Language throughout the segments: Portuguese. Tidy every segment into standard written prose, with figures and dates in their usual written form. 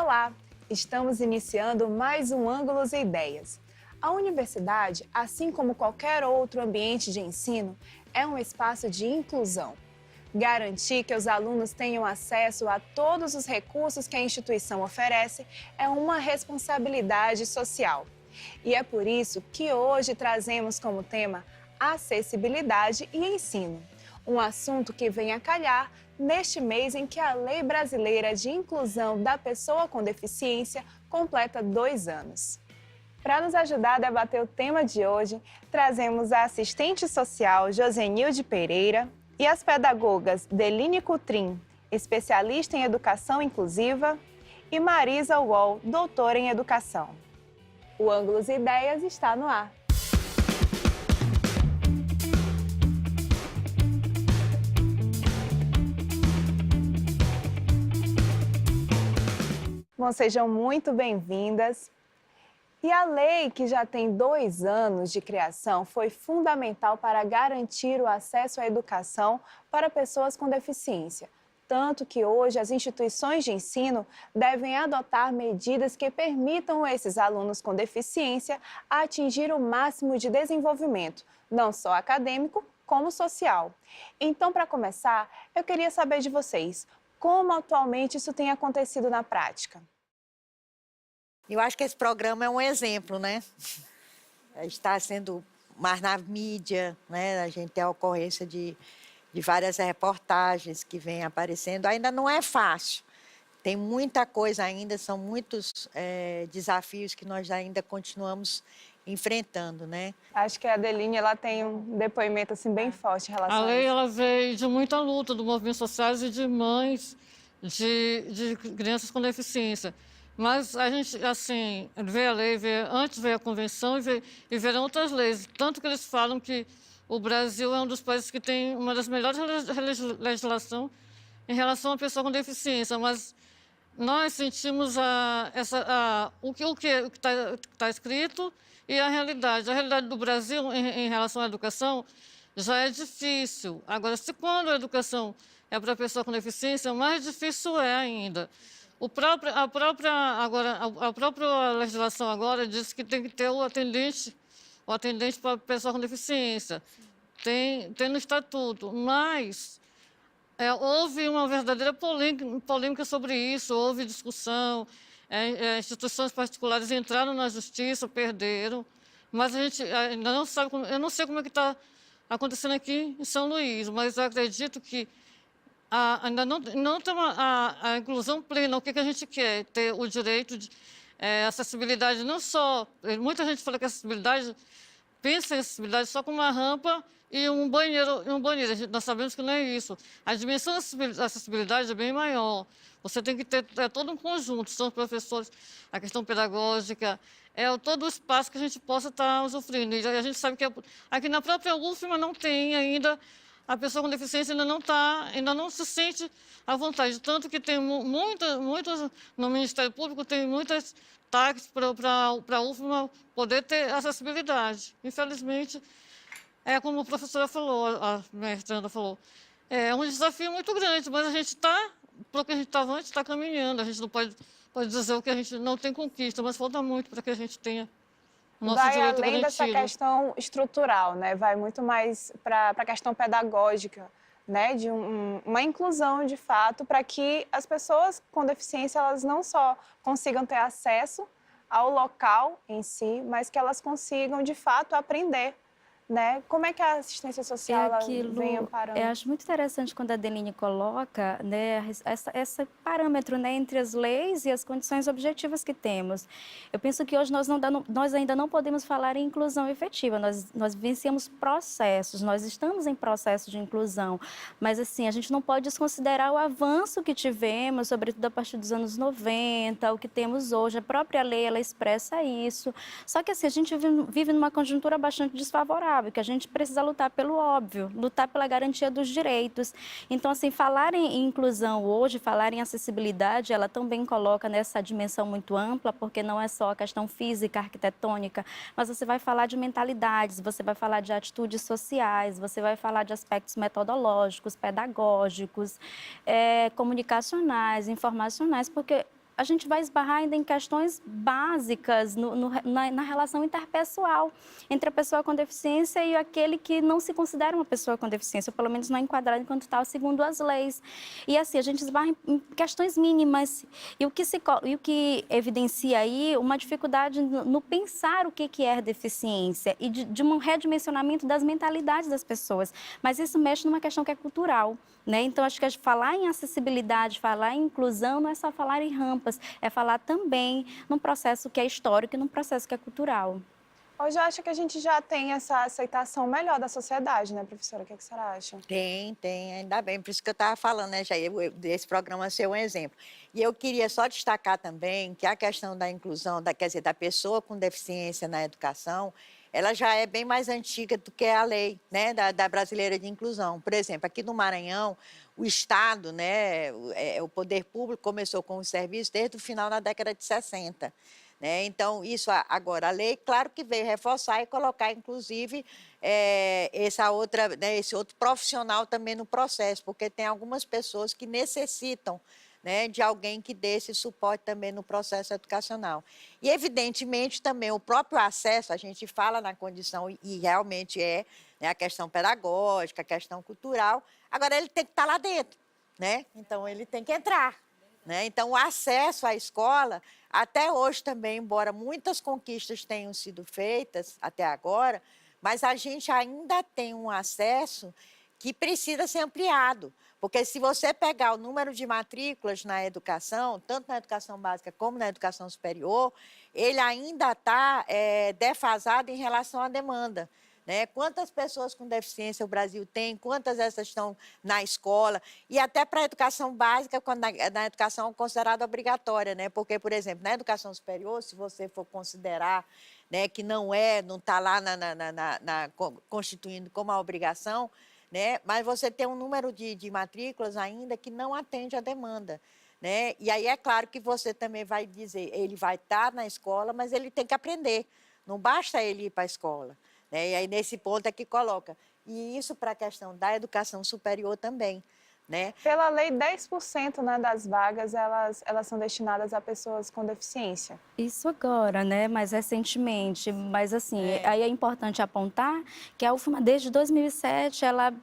Olá! Estamos iniciando mais um Ângulos e Ideias. A universidade, assim como qualquer outro ambiente de ensino, é um espaço de inclusão. Garantir que os alunos tenham acesso a todos os recursos que a instituição oferece é uma responsabilidade social. E é por isso que hoje trazemos como tema acessibilidade e ensino, um assunto que vem a calhar neste mês em que a Lei Brasileira de Inclusão da Pessoa com Deficiência completa 2 anos. Para nos ajudar a debater o tema de hoje, trazemos a assistente social Josenilde Pereira e as pedagogas Deline Coutrin, especialista em educação inclusiva, e Marisa Wall, doutora em educação. O Ângulos e Ideias está no ar. Bom, sejam muito bem-vindas. E a lei, que já tem 2 anos de criação, foi fundamental para garantir o acesso à educação para pessoas com deficiência. Tanto que hoje as instituições de ensino devem adotar medidas que permitam a esses alunos com deficiência atingir o máximo de desenvolvimento, não só acadêmico, como social. Então, para começar, eu queria saber de vocês, como atualmente isso tem acontecido na prática? Eu acho que esse programa é um exemplo, né? Está sendo mais na mídia, né? A gente tem a ocorrência de várias reportagens que vêm aparecendo. Ainda não é fácil. Tem muita coisa ainda, são muitos desafios que nós ainda continuamos enfrentando, né? Acho que a Adeline, ela tem um depoimento assim, bem forte em relação a isso. A lei ela veio de muita luta do movimento social e de mães de crianças com deficiência. Mas a gente, assim, vê a lei, antes veio a convenção e verão outras leis. Tanto que eles falam que o Brasil é um dos países que tem uma das melhores legislações em relação à pessoa com deficiência. Mas nós sentimos o que está escrito e a realidade. A realidade do Brasil em relação à educação já é difícil. Agora, quando a educação é para a pessoa com deficiência, mais difícil é ainda. A própria legislação agora diz que tem que ter o atendente para a pessoa com deficiência. Tem no estatuto, mas houve uma verdadeira polêmica sobre isso, houve discussão, instituições particulares entraram na justiça, perderam, mas a gente ainda não sabe, eu não sei como é que está acontecendo aqui em São Luís, mas eu acredito que ainda não tem a inclusão plena. O que a gente quer? Ter o direito de acessibilidade, não só... Muita gente fala que acessibilidade, pensa em acessibilidade só com uma rampa e um banheiro. Nós sabemos que não é isso. A dimensão da acessibilidade é bem maior. Você tem que ter todo um conjunto, são os professores, a questão pedagógica, todo o espaço que a gente possa estar usufruindo. E a gente sabe que aqui na própria UFMA não tem ainda... A pessoa com deficiência ainda não se sente à vontade. Tanto que tem muitas, no Ministério Público, tem muitas taxas para a UFMA poder ter acessibilidade. Infelizmente, como a professora falou, a mestranda falou, é um desafio muito grande, mas a gente está, para o que a gente estava antes, está caminhando. A gente não pode dizer o que a gente não tem conquista, mas falta muito para que a gente tenha nosso vai direito além garantido. dessa questão estrutural, né? Vai muito mais para a questão pedagógica, né? De uma inclusão, de fato, para que as pessoas com deficiência, elas não só consigam ter acesso ao local em si, mas que elas consigam, de fato, aprender, né? Como é que a assistência social ela vem amparando? Eu acho muito interessante quando a Adeline coloca, né, esse parâmetro, né, entre as leis e as condições objetivas que temos. Eu penso que hoje nós ainda não podemos falar em inclusão efetiva. Nós vivenciamos processos, nós estamos em processo de inclusão, mas assim, a gente não pode desconsiderar o avanço que tivemos, sobretudo a partir dos anos 90, o que temos hoje. A própria lei, ela expressa isso. Só que assim, a gente vive numa conjuntura bastante desfavorável, que a gente precisa lutar pelo óbvio, lutar pela garantia dos direitos. Então, assim, falar em inclusão hoje, falar em acessibilidade, ela também coloca nessa dimensão muito ampla, porque não é só a questão física, arquitetônica, mas você vai falar de mentalidades, você vai falar de atitudes sociais, você vai falar de aspectos metodológicos, pedagógicos, comunicacionais, informacionais, porque a gente vai esbarrar ainda em questões básicas na relação interpessoal entre a pessoa com deficiência e aquele que não se considera uma pessoa com deficiência, ou pelo menos não é enquadrado enquanto tal, segundo as leis. E assim, a gente esbarra em questões mínimas. E o que evidencia aí uma dificuldade no pensar o que é deficiência e de um redimensionamento das mentalidades das pessoas. Mas isso mexe numa questão que é cultural, né? Então, acho que falar em acessibilidade, falar em inclusão, não é só falar em rampas, é falar também num processo que é histórico e num processo que é cultural. Hoje eu acho que a gente já tem essa aceitação melhor da sociedade, né, professora? O que a senhora acha? Tem, ainda bem. Por isso que eu estava falando, né, Jair, desse programa ser um exemplo. E eu queria só destacar também que a questão da inclusão, quer dizer, da pessoa com deficiência na educação, ela já é bem mais antiga do que a lei, né, da brasileira de inclusão. Por exemplo, aqui no Maranhão, o Estado, né, o poder público começou com os serviços desde o final da década de 60. Né? Então, isso agora, a lei, claro que veio reforçar e colocar, inclusive, esse outro profissional também no processo, porque tem algumas pessoas que necessitam, né, de alguém que dê esse suporte também no processo educacional. E, evidentemente, também o próprio acesso, a gente fala na condição, e realmente né, a questão pedagógica, a questão cultural, agora ele tem que estar lá dentro, né? Então, ele tem que entrar. Né? Então, o acesso à escola, até hoje também, embora muitas conquistas tenham sido feitas até agora, mas a gente ainda tem um acesso que precisa ser ampliado. Porque se você pegar o número de matrículas na educação, tanto na educação básica como na educação superior, ele ainda está defasado em relação à demanda. Né? Quantas pessoas com deficiência o Brasil tem, quantas dessas estão na escola, e até para a educação básica, quando na educação considerada obrigatória, né? Porque, por exemplo, na educação superior, se você for considerar, né, que não está lá constituindo como a obrigação, né? Mas você tem um número de matrículas ainda que não atende à demanda. Né? E aí é claro que você também vai dizer, ele vai estar na escola, mas ele tem que aprender, não basta ele ir para a escola. Né? E aí, nesse ponto é que coloca. E isso para a questão da educação superior também. Né? Pela lei, 10%, né, das vagas, elas são destinadas a pessoas com deficiência. Isso agora, né? Mais recentemente. Mas, assim, aí é importante apontar que a UFMA, desde 2007, ela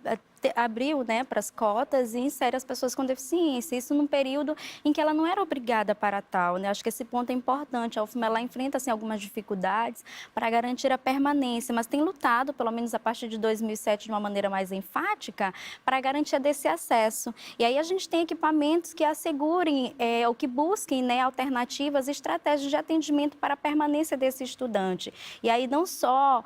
abriu, né, para as cotas e insere as pessoas com deficiência. Isso num período em que ela não era obrigada para tal, né? Acho que esse ponto é importante. A UFMA, ela enfrenta, assim, algumas dificuldades para garantir a permanência, mas tem lutado, pelo menos a partir de 2007, de uma maneira mais enfática, para a garantia desse acesso. E aí a gente tem equipamentos que assegurem ou que busquem, né, alternativas, estratégias de atendimento para a permanência desse estudante. E aí não só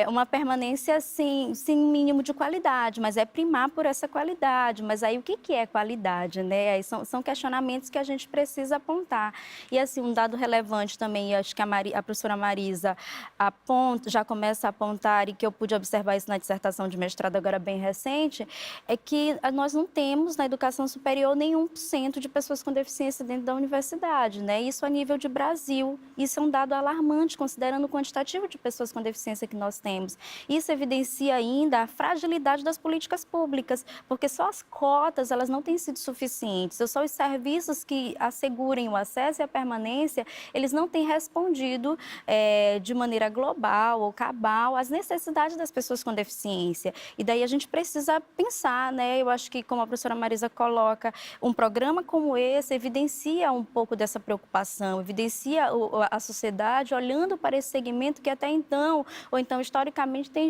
uma permanência sem mínimo de qualidade, mas é primar por essa qualidade. Mas aí o que é qualidade, né? Aí são questionamentos que a gente precisa apontar. E assim, um dado relevante também, acho que a professora Marisa já começa a apontar, e que eu pude observar isso na dissertação de mestrado agora bem recente, é que nós não temos na educação superior nenhum por cento de pessoas com deficiência dentro da universidade, né? Isso a nível de Brasil. Isso é um dado alarmante, considerando o quantitativo de pessoas com deficiência que nós temos. Isso evidencia ainda a fragilidade das políticas públicas, porque só as cotas, elas não têm sido suficientes, ou só os serviços que assegurem o acesso e a permanência, eles não têm respondido de maneira global ou cabal às necessidades das pessoas com deficiência. E daí a gente precisa pensar, né? Eu acho que, como a professora Marisa coloca, um programa como esse evidencia um pouco dessa preocupação, evidencia a sociedade olhando para esse segmento que até então, ou então historicamente, tem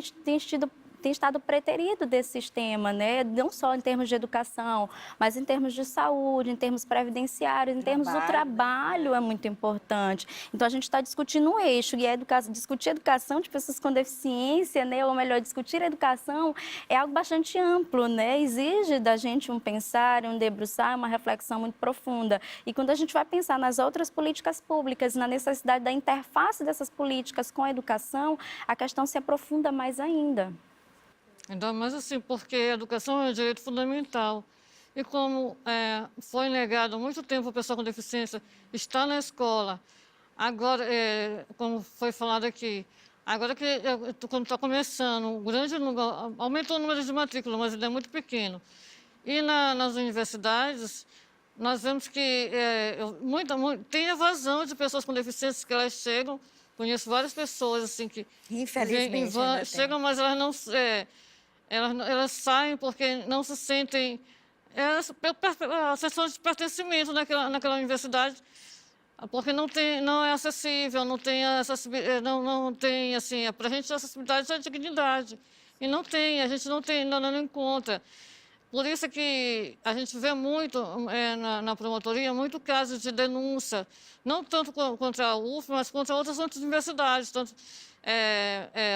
estado preterido desse sistema, né? Não só em termos de educação, mas em termos de saúde, em termos previdenciários, em termos do trabalho, é muito importante. Então, a gente está discutindo um eixo, e discutir a educação de pessoas com deficiência, né? Ou melhor, discutir a educação é algo bastante amplo, né? Exige da gente um pensar, um debruçar, uma reflexão muito profunda. E quando a gente vai pensar nas outras políticas públicas, na necessidade da interface dessas políticas com a educação, a questão se aprofunda mais ainda. Ainda mais assim, porque a educação é um direito fundamental. E como foi negado há muito tempo a pessoa com deficiência estar na escola, agora, como foi falado aqui, agora que quando está começando, aumentou o número de matrícula, mas ainda é muito pequeno. E nas universidades, nós vemos que tem evasão de pessoas com deficiência que elas chegam. Conheço várias pessoas assim que Infelizmente, ainda tem. chegam, mas elas não elas saem porque não se sentem a sensação de pertencimento naquela universidade, porque não é acessível, não tem acessibilidade, não tem assim, para a gente a acessibilidade é a dignidade. E não tem, a gente não encontra. Por isso que a gente vê muito na promotoria, muito caso de denúncia, não tanto contra a UF, mas contra outras universidades, tanto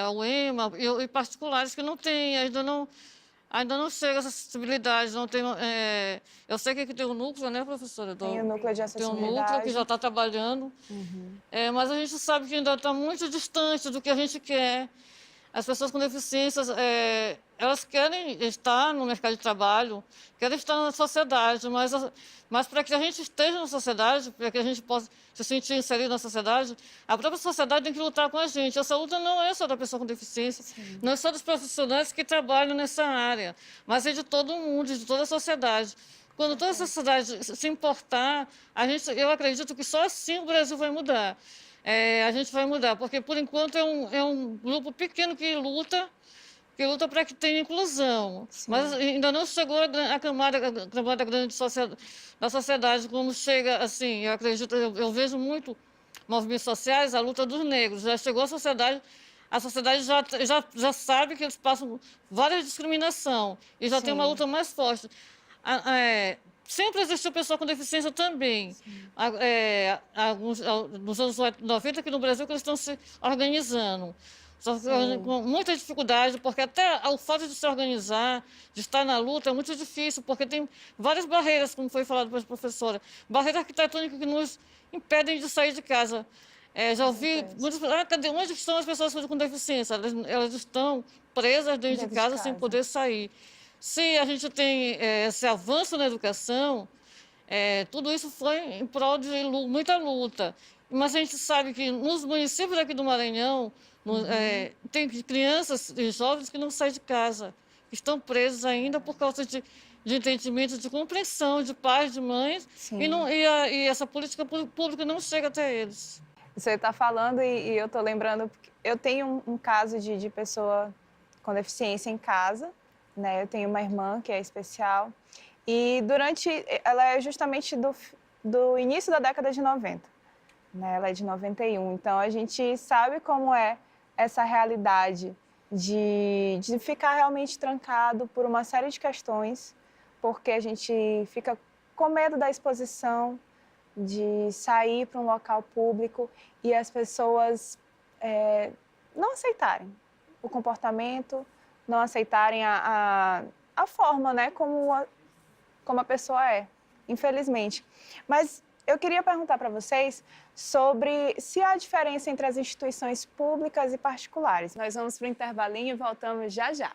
a UEMA e particulares que não têm, ainda não chega essa acessibilidade, não tem... eu sei que aqui tem um núcleo, né, professora? Tem o núcleo de Tem acessibilidade. um núcleo que já está trabalhando, mas a gente sabe que ainda está muito distante do que a gente quer. As pessoas com deficiências, elas querem estar no mercado de trabalho, querem estar na sociedade, mas para que a gente esteja na sociedade, para que a gente possa se sentir inserido na sociedade, a própria sociedade tem que lutar com a gente. Essa luta não é só da pessoa com deficiência, sim, não é só dos profissionais que trabalham nessa área, mas é de todo mundo, de toda a sociedade. Quando toda a sociedade se importar, eu acredito que só assim o Brasil vai mudar. A gente vai mudar, porque por enquanto é um grupo pequeno que luta para que tenha inclusão. Sim. Mas ainda não chegou a camada grande da sociedade, como chega, assim, eu acredito, eu vejo muito movimentos sociais, a luta dos negros. Já chegou a sociedade já sabe que eles passam várias discriminações e já, sim, tem uma luta mais forte. Sempre existiu pessoa com deficiência também. Nos anos 90, aqui no Brasil, que eles estão se organizando. Só que com muita dificuldade, porque até o fato de se organizar, de estar na luta, é muito difícil, porque tem várias barreiras, como foi falado pela professora. Barreiras arquitetônicas que nos impedem de sair de casa. Já ouvi muitas pessoas, onde estão as pessoas com deficiência? Elas estão presas dentro de casa sem poder sair. Se a gente tem esse avanço na educação, tudo isso foi em prol de muita luta. Mas a gente sabe que nos municípios aqui do Maranhão, tem crianças e jovens que não saem de casa, que estão presos ainda por causa de entendimento, de compreensão de pais, de mães, e essa política pública não chega até eles. Você está falando e eu estou lembrando, eu tenho um caso de pessoa com deficiência em casa, né? Eu tenho uma irmã que é especial e ela é justamente do início da década de 90, né? Ela é de 91, então a gente sabe como é essa realidade de ficar realmente trancado por uma série de questões, porque a gente fica com medo da exposição, de sair para um local público e as pessoas não aceitarem o comportamento, não aceitarem a forma, né, como a pessoa é, infelizmente. Mas eu queria perguntar para vocês sobre se há diferença entre as instituições públicas e particulares. Nós vamos para o intervalinho e voltamos já já.